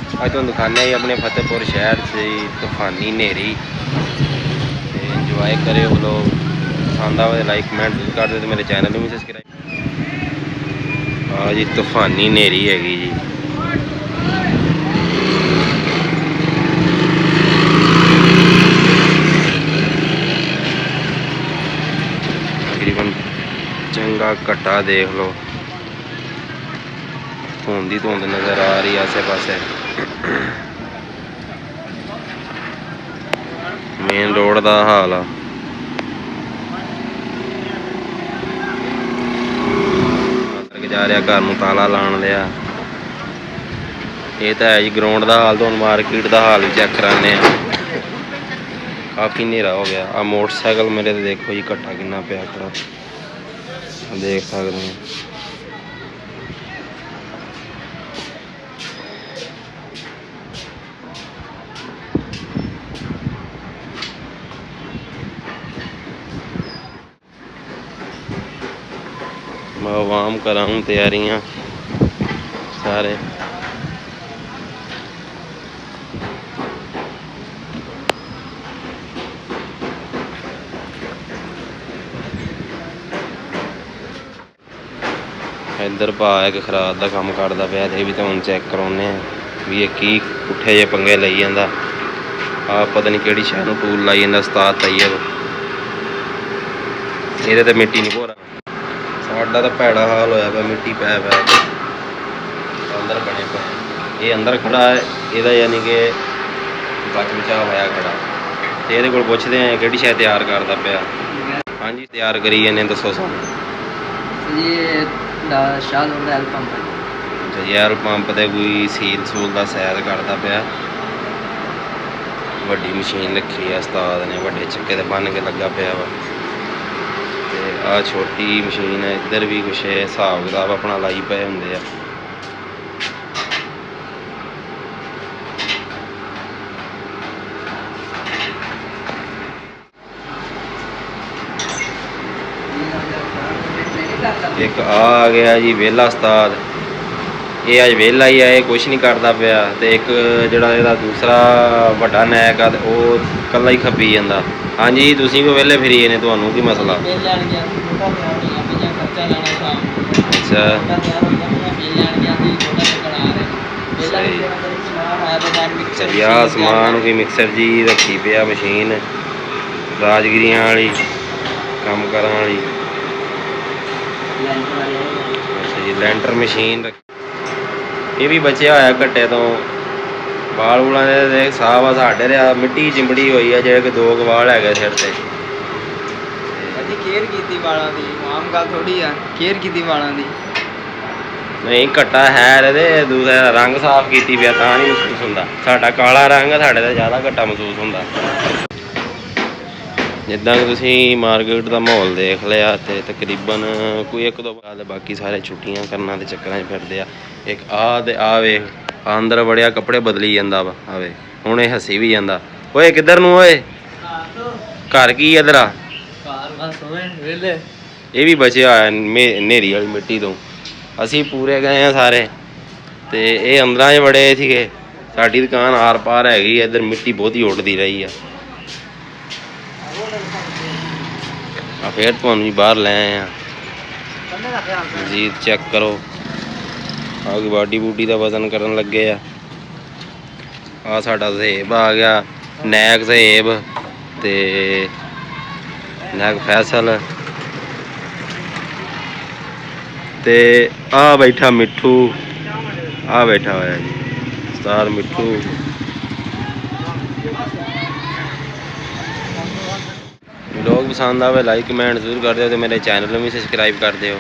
अज तुम दिखाने अपने फतेहपुर शहर से तूफानी नेरी। इंजॉय करे लोग, पसंद आवे लाइक कमेंट कर दे, तो मेरे चैनल में भी सब्सक्राइब। हाँ जी, तूफानी नेरी हैगी जी। तकरीबन चंगा घट्टा देख लो, धुंध ही धुंध नज़र आ रही आसे पासे। मेन रोड का हाल आ। जा रहा घर में ताला लाण लिया। ये तो है जी ग्राउंड का हाल। तो मार्केट का हाल भी चेक कराने। काफ़ी हनेरा हो गया। आ मोटरसाइकिल मेरे तो देखो जी घट्टा कितना पिया खड़ा, देख सकते हैं। मैं आवाम कराऊँ तैयारियाँ सारे। इधर भा एक खराद का काम करता पाया, ये भी तो हम चेक करवाने भी ये की पुट्ठे जे पंगे लई जांदा। आप पता नहीं किहड़ी शह नूं टूल लाई जांदा उस्ताद तैयब। ये तो मिट्टी नहीं भोरा, साडा तो भैड़ा हाल होया पिया, मिट्टी पै पै अंदर बने पे। ये अंदर खड़ा है, यदा यानी कि बच बचा होया खड़ा। तो ये कोल पुछदे हैं किहड़ी शह तैयार करता पाया। हाँ जी, तैयार करी जाने, दसो सानूं। जैल पंप ते कोई सील सूल का सैर करता पाया। वड्डी मशीन रखी है उस्ताद ने, वड्डे चक्के ते बन के लगा पाया वा। ते आ छोटी मशीन है, इधर भी कुछ हिसाब किताब अपना लाई पे होंगे। एक आ गया जी वेला उस्ताद। ये अज वेला ही है, कुछ नहीं करता पाया। तो एक जड़ा इहदा दूसरा वड्डा नैक आ, वो कल्ला ही खपी जांदा। हाँ जी, तुसीं को वेले फिरी जाने, तुहानूं की मसला? अच्छा सही। आ समान कोई मिक्सर जी रखी पिया मशीन, राजगिरियां वाली काम करन वाली। अच्छा जी, लैंटर मशीन रखी। ये भी बचिया होया घट्टे तो वाल वूलों के साफ आ। साढ़े तो मिट्टी चिंबड़ी हुई है, जेह्ड़े दो वाल है सिर ते। केयर की वालों की आम गल थोड़ी है, केयर की वालों की नहीं घट्टा है ते दूसरा रंग साफ की पिया तां नहीं महसूस होंदा। साडा काला रंग है, साढ़े तो ज़्यादा घट्टा महसूस होंदा। जिद्दां कि तुसीं मार्केट का माहौल देख लिया, तो तकरीबन कोई एक दो बाद बाकी सारे छुट्टियां करना के चक्करां फिरदे आ। एक आ वेख अंदर वड़िया कपड़े बदली जांदा वा। आवे हुण ये हसी भी जांदा। ओए किधर नूं ओए, घर की इधर आ। ये भी बचिया होया नेरी वाली मिट्टी तो। असी पूरे गए हैं सारे, तो ये अंदर च बड़े थे। साडी दुकान आर पार हैगी, इधर मिट्टी बहुत ही उड़ती रही है। फिर तुहानूं बाहर लै आए हैं जी, चेक करो। आगे बाडी बूडी का वजन करन लगे आ। साडा ज़ेब आ गया, नैक ज़ेब ते नैक फैसल ते आ बैठा मिठू। आ बैठा होया जी उस्ताद मिठू। लोग पसंद आवे लाइक कमेंट जरूर कर दो, तो मेरे चैनल में भी सब्सक्राइब कर दो।